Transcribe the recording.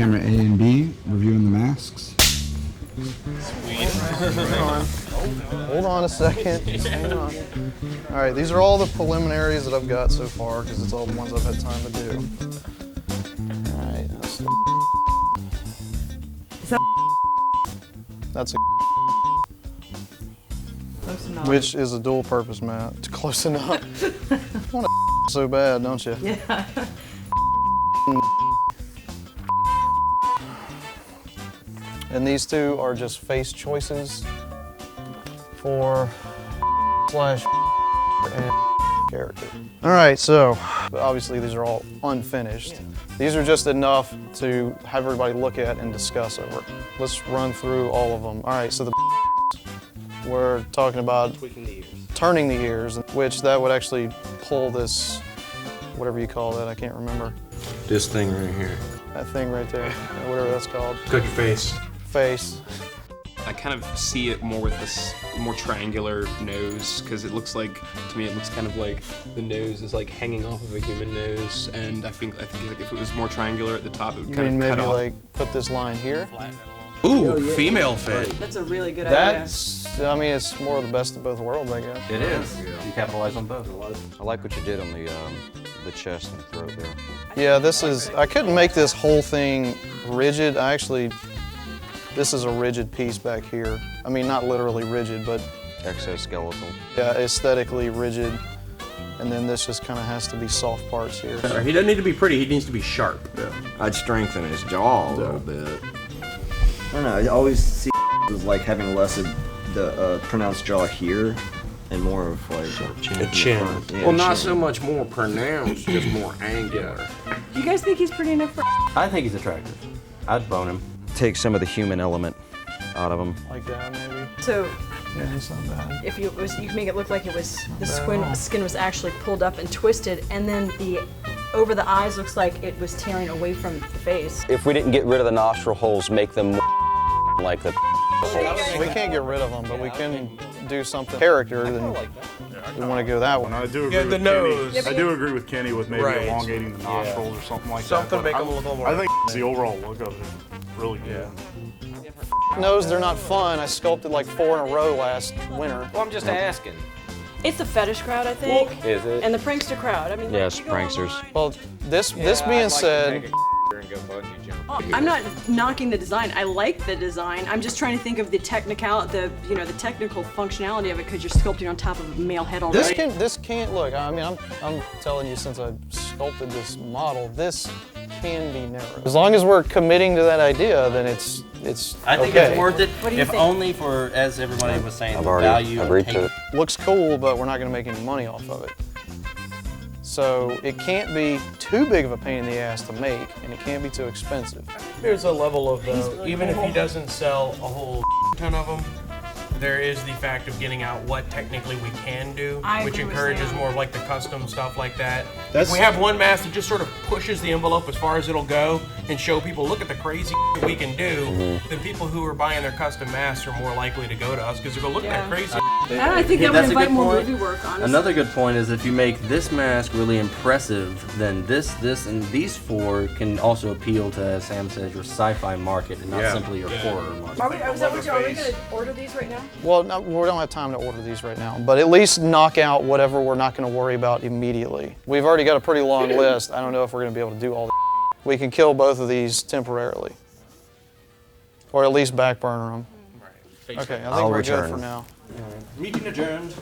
camera A and B, reviewing the masks. Hold on a second. Hang on. All right, these are all the preliminaries that I've got so far because it's all the ones I've had time to do. All right. That's a Close enough. which is a dual purpose mat. It's close enough. You want to so bad, don't you? Yeah. And these two are just face choices for slash and character. All right, so obviously these are all unfinished. These are just enough to have everybody look at and discuss over. Let's run through all of them. All right, so the we're talking about Tweaking the ears. turning the ears, which that would actually pull this, whatever you call that, I can't remember. This thing right here. That thing right there, whatever that's called. Cook your face. Face. I kind of see it more with this more triangular nose because it looks like, to me, it looks kind of like the nose is like hanging off of a human nose, and I think like if it was more triangular at the top, it would You kind mean of cut maybe off. like put this line here? Ooh, female fit. That's a really good idea. That's, I mean, it's more of the best of both worlds, I guess. It is. You capitalize on both. I like what you did on the chest and throat there. Yeah, this is, I couldn't make this whole thing rigid. This is a rigid piece back here. I mean, not literally rigid, but Exoskeletal. yeah, aesthetically rigid. And then this just kind of has to be soft parts here. He doesn't need to be pretty, he needs to be sharp. I'd strengthen his jaw a little bit. I don't know, I always see as like having less of the pronounced jaw here and more of like A chin. Yeah, Well, not chin. so much more pronounced, just more angular. Do you guys think he's pretty enough for? I think he's attractive. I'd bone him. Take some of the human element out of him. Like that, maybe. So Yeah, it's not bad. if you could make it look like it was the skin was actually pulled up and twisted, and then the over the eyes looks like it was tearing away from the face. If we didn't get rid of the nostril holes, make them like the holes. We can't get rid of them, but we can do something character, then we want to go that one. I do agree Yeah, with the nose. Kenny. I do agree with Kenny with maybe Right. elongating the nostrils or something like that. Something to but make them look a little more. I think the overall look of it is really good. Nose, they're not fun. I sculpted like 4 in a row last winter. Well, I'm just asking. It's the fetish crowd, I think, Is it? and the prankster crowd. I mean, Yes, you go pranksters. online. Well, this being said, I'm not knocking the design. I like the design. I'm just trying to think of the technical functionality of it because you're sculpting on top of a male head already. this can't look. I mean, I'm telling you, since I sculpted this model, this can be narrow. As long as we're committing to that idea, then it's I think okay. it's worth it, What do you if think? only for, as everybody was saying, I've the already value agreed and to it. Looks cool, but we're not going to make any money off of it. So it can't be too big of a pain in the ass to make, and it can't be too expensive. There's a level of even if he doesn't sell a whole ton of them, there is the fact of getting out what technically we can do, I which agree with encourages Sam. more of like the custom stuff like that. If we have one mask that just sort of pushes the envelope as far as it'll go and show people, look at the crazy we can do, then people who are buying their custom masks are more likely to go to us because they go, look at that crazy. And I think that would That's a invite good more point. movie work, honestly. Another good point is if you make this mask really impressive, then this, and these 4 can also appeal to, as Sam says, your sci-fi market and not simply your horror market. Are we going to order these right now? Well, no, we don't have time to order these right now, but at least knock out whatever we're not going to worry about immediately. We've already got a pretty long list. I don't know if we're going to be able to do all that. We can kill both of these temporarily, or at least back burner them. Okay, I think we're good for now. Meeting adjourned.